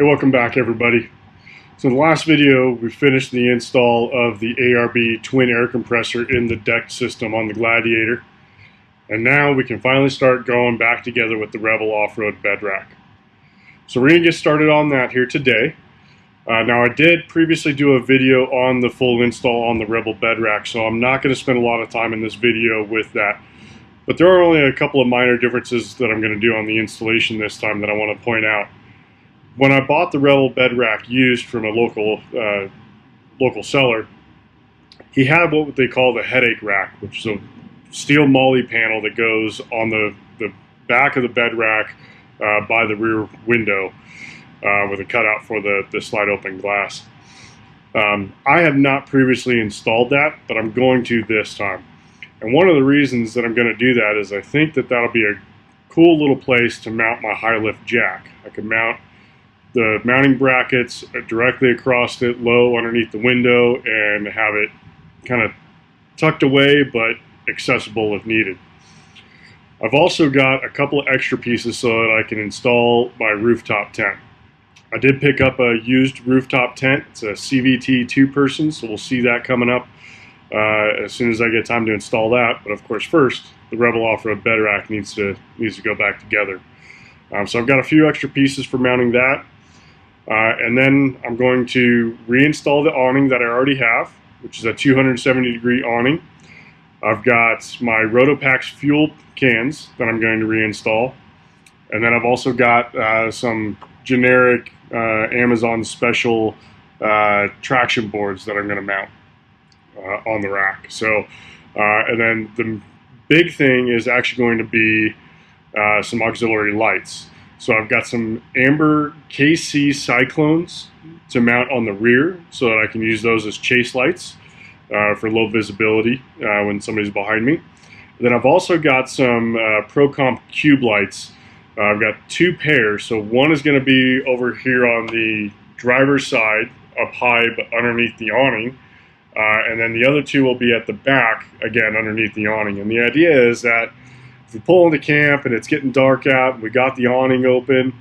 Hey, welcome back everybody. So in the last video we finished the install of the ARB twin air compressor in the deck system on the Gladiator, and now we can finally start going back together with the Rebel Offroad Bedrack. So we're going to get started on that here today. Now I did previously do a video on the full install on the Rebel Bedrack, so I'm not going to spend a lot of time in this video with that. But there are only a couple of minor differences that I'm going to do on the installation this time that I want to point out. When I bought the Rebel Bedrack used from a local seller, he had what they call the headache rack, which is a steel molly panel that goes on the back of the Bedrack by the rear window with a cutout for the slide open glass. I have not previously installed that, but I'm going to this time. And one of the reasons that I'm going to do that is I think that that'll be a cool little place to mount my high lift jack. I could mount the mounting brackets directly across it, low underneath the window, and have it kind of tucked away but accessible if needed. I've also got a couple of extra pieces so that I can install my rooftop tent. I did pick up a used rooftop tent. It's a CVT 2-person, so we'll see that coming up as soon as I get time to install that. But of course, first, the Rebel Offroad Bedrack needs to go back together. So I've got a few extra pieces for mounting that. And then I'm going to reinstall the awning that I already have, which is a 270-degree awning. I've got my Rotopax fuel cans that I'm going to reinstall. And then I've also got some generic Amazon special traction boards that I'm going to mount on the rack. So, and then the big thing is actually going to be some auxiliary lights. So I've got some amber KC cyclones to mount on the rear so that I can use those as chase lights for low visibility when somebody's behind me. And then I've also got some ProComp cube lights. I've got 2 pairs. So one is going to be over here on the driver's side up high but underneath the awning. And then the other 2 will be at the back, again, underneath the awning. And the idea is that if we pull into camp and it's getting dark out and we got the awning open,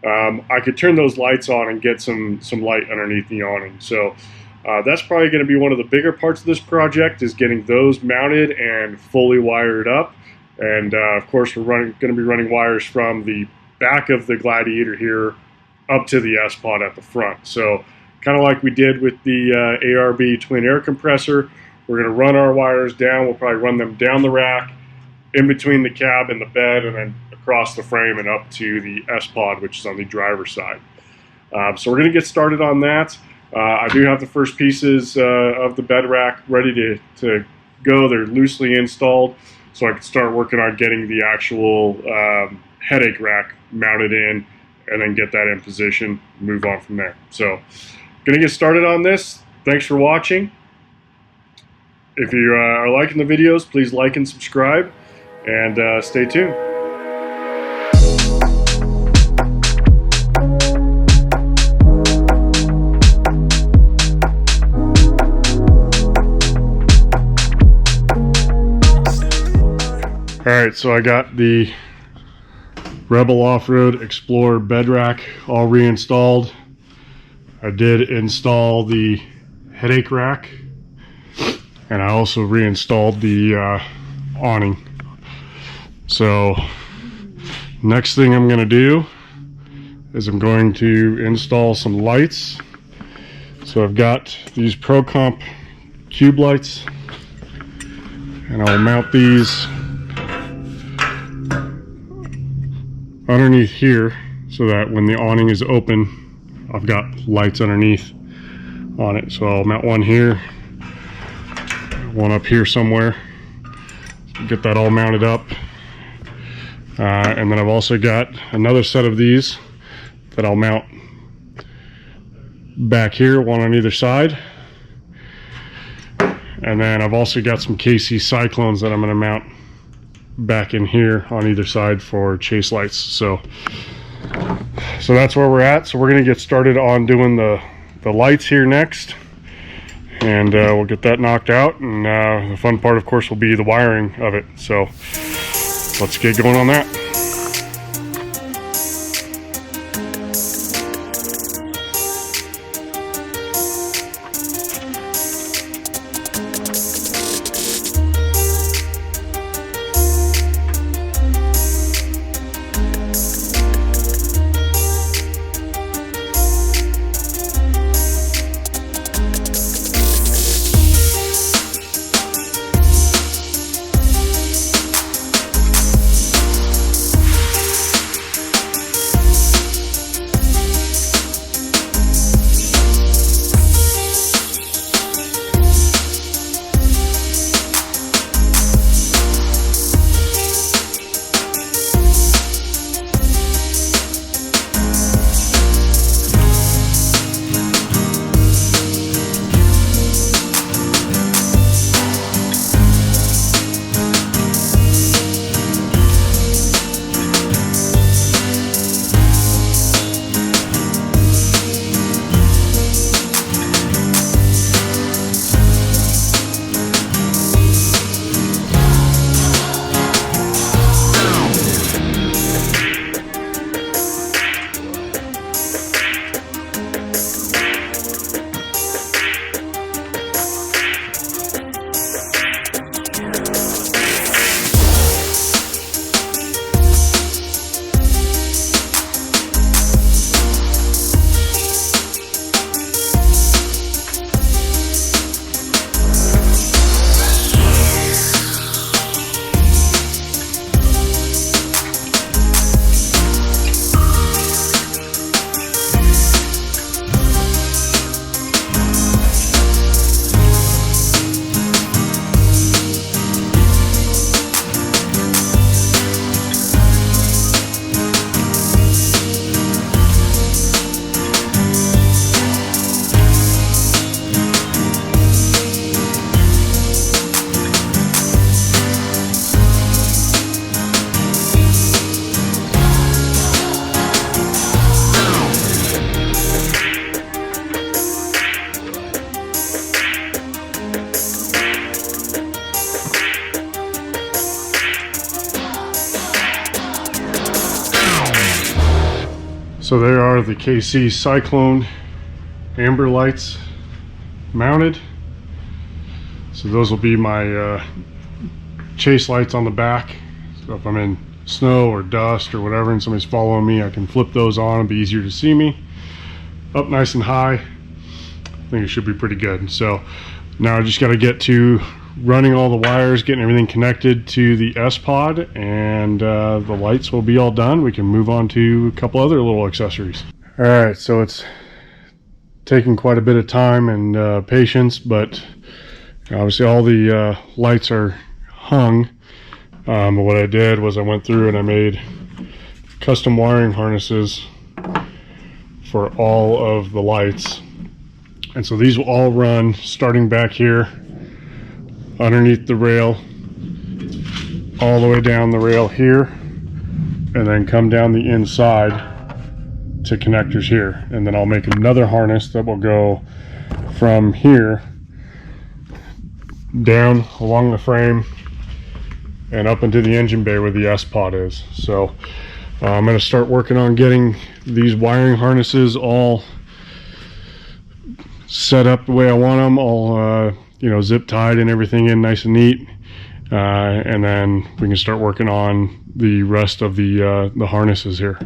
I could turn those lights on and get some light underneath the awning. So that's probably going to be one of the bigger parts of this project, is getting those mounted and fully wired up. And of course, we're going to be running wires from the back of the Gladiator here up to the S-Pod at the front. So kind of like we did with the ARB twin air compressor, we're going to run our wires down. We'll probably run them down the rack, in between the cab and the bed, and then across the frame and up to the S-Pod, which is on the driver's side. So we're going to get started on that. I do have the first pieces of the Bedrack ready to go. They're loosely installed, so I can start working on getting the actual headache rack mounted in, and then get that in position, move on from there. So going to get started on this. Thanks for watching. If you are liking the videos, please like and subscribe, and stay tuned. Alright, so I got the Rebel Offroad Explorer Bedrack all reinstalled. I did install the headache rack, and I also reinstalled the awning. So next thing I'm going to do is I'm going to install some lights. So I've got these ProComp cube lights, and I'll mount these underneath here so that when the awning is open, I've got lights underneath on it. So I'll mount one here, one up here somewhere, get that all mounted up. And then I've also got another set of these that I'll mount back here, one on either side. And then I've also got some KC cyclones that I'm going to mount back in here on either side for chase lights. So that's where we're at. So we're going to get started on doing the lights here next, and we'll get that knocked out. And the fun part, of course, will be the wiring of it. So let's get going on that. So there are the KC Cyclone amber lights mounted. So those will be my chase lights on the back. So if I'm in snow or dust or whatever and somebody's following me, I can flip those on and be easier to see me. Up nice and high. I think it should be pretty good. So now I just got to get to running all the wires, getting everything connected to the S-Pod, and the lights will be all done. We can move on to a couple other little accessories. All right, so it's taking quite a bit of time and patience, but obviously all the lights are hung. But what I did was I went through and I made custom wiring harnesses for all of the lights. And so these will all run starting back here underneath the rail, all the way down the rail here, and then come down the inside to connectors here. And then I'll make another harness that will go from here down along the frame and up into the engine bay where the S-Pod is. So I'm going to start working on getting these wiring harnesses all set up the way I want them, all zip tied and everything in nice and neat, and then we can start working on the rest of the harnesses here.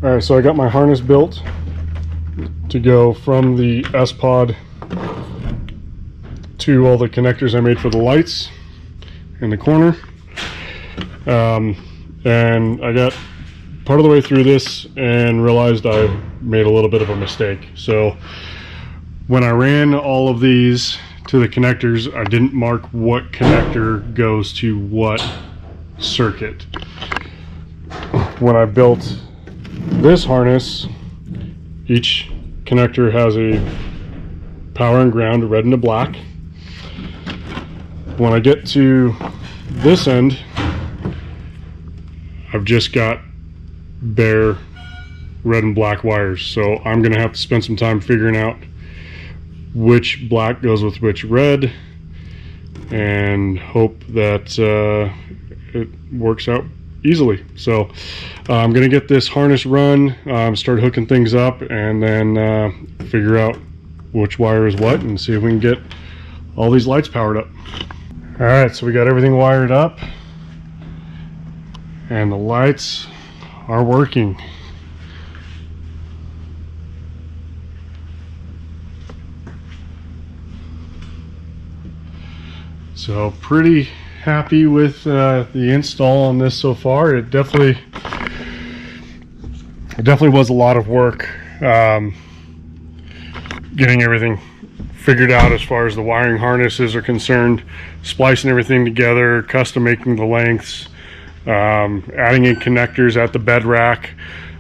Alright, so I got my harness built to go from the S-Pod to all the connectors I made for the lights in the corner. And I got part of the way through this and realized I made a little bit of a mistake. So when I ran all of these to the connectors, I didn't mark what connector goes to what circuit. When I built this harness, each connector has a power and ground, a red and a black. When I get to this end, I've just got bare red and black wires. So I'm going to have to spend some time figuring out which black goes with which red and hope that it works out easily. So I'm going to get this harness run, start hooking things up, and then figure out which wire is what and see if we can get all these lights powered up. Alright, so we got everything wired up and the lights are working. So pretty happy with the install on this so far. It definitely was a lot of work getting everything figured out as far as the wiring harnesses are concerned, splicing everything together, custom making the lengths, adding in connectors at the Bedrack,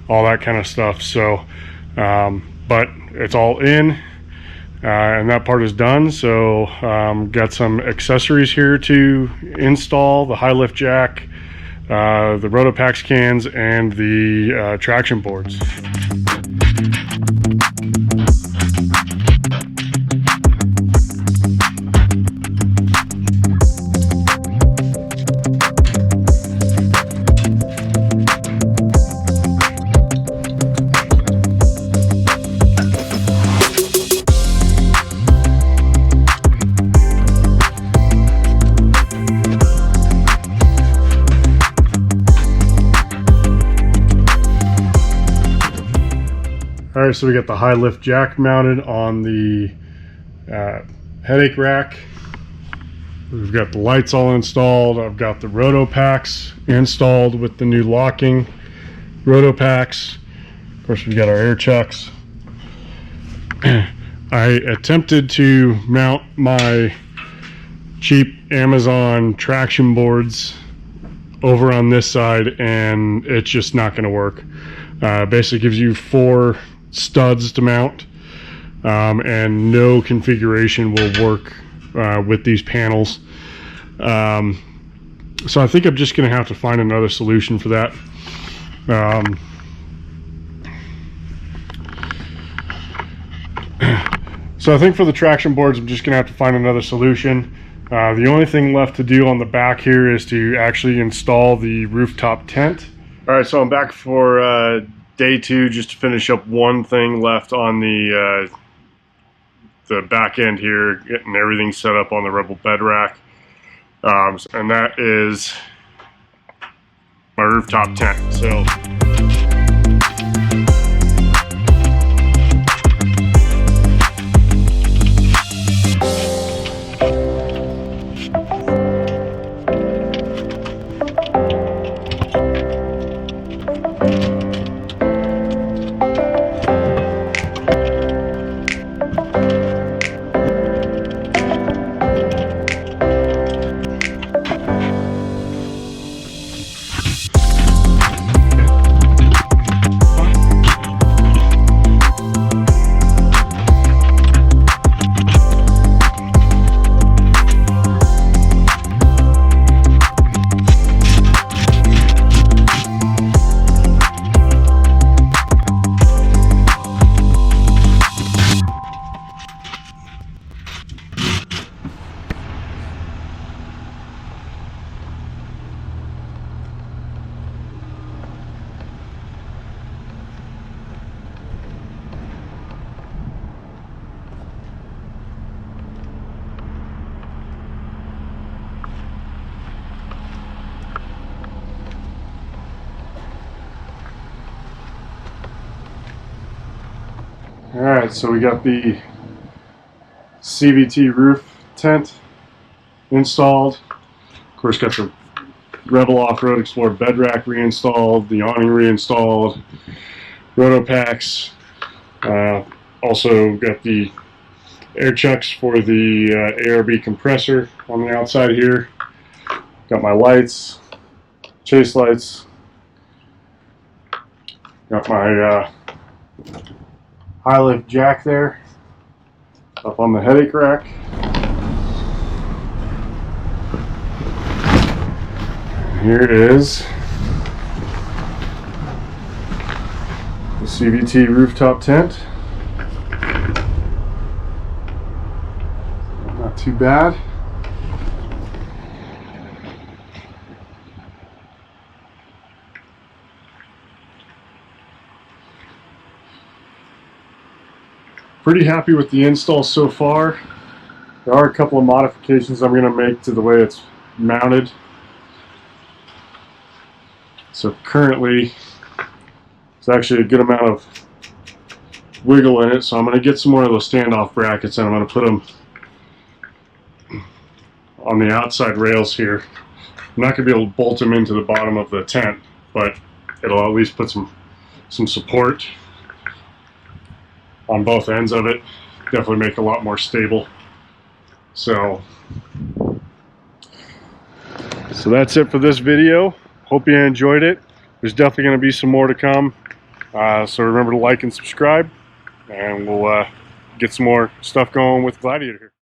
all that kind of stuff. So but it's all in, and that part is done. So got some accessories here to install: the high lift jack, the Rotopax cans, and the traction boards. Alright, so we got the high lift jack mounted on the headache rack. We've got the lights all installed. I've got the Rotopax installed with the new locking. roto packs. Of course, we've got our air chucks. I attempted to mount my cheap Amazon traction boards over on this side, and it's just not going to work. Basically gives you 4 studs to mount, and no configuration will work with these panels. So I think I'm just going to have to find another solution for that. So I think for the traction boards, I'm just going to have to find another solution. The only thing left to do on the back here is to actually install the rooftop tent. All right, so I'm back for day 2, just to finish up one thing left on the back end here, getting everything set up on the Rebel Bedrack. And that is my rooftop tent. So alright, so we got the CVT roof tent installed. Of course, got the Rebel Offroad Explorer Bedrack reinstalled, the awning reinstalled, roto packs. Also got the air chucks for the ARB compressor on the outside here. Got my lights, chase lights. Got my high lift jack there up on the headache rack. Here is the CVT rooftop tent. Not too bad. Pretty happy with the install so far. There are a couple of modifications I'm going to make to the way it's mounted. So currently, there's actually a good amount of wiggle in it, so I'm going to get some more of those standoff brackets and I'm going to put them on the outside rails here. I'm not going to be able to bolt them into the bottom of the tent, but it'll at least put some support on both ends of it. Definitely make it a lot more stable. So that's it for this video. Hope you enjoyed it. There's definitely going to be some more to come. So remember to like and subscribe, and we'll get some more stuff going with Gladiator here.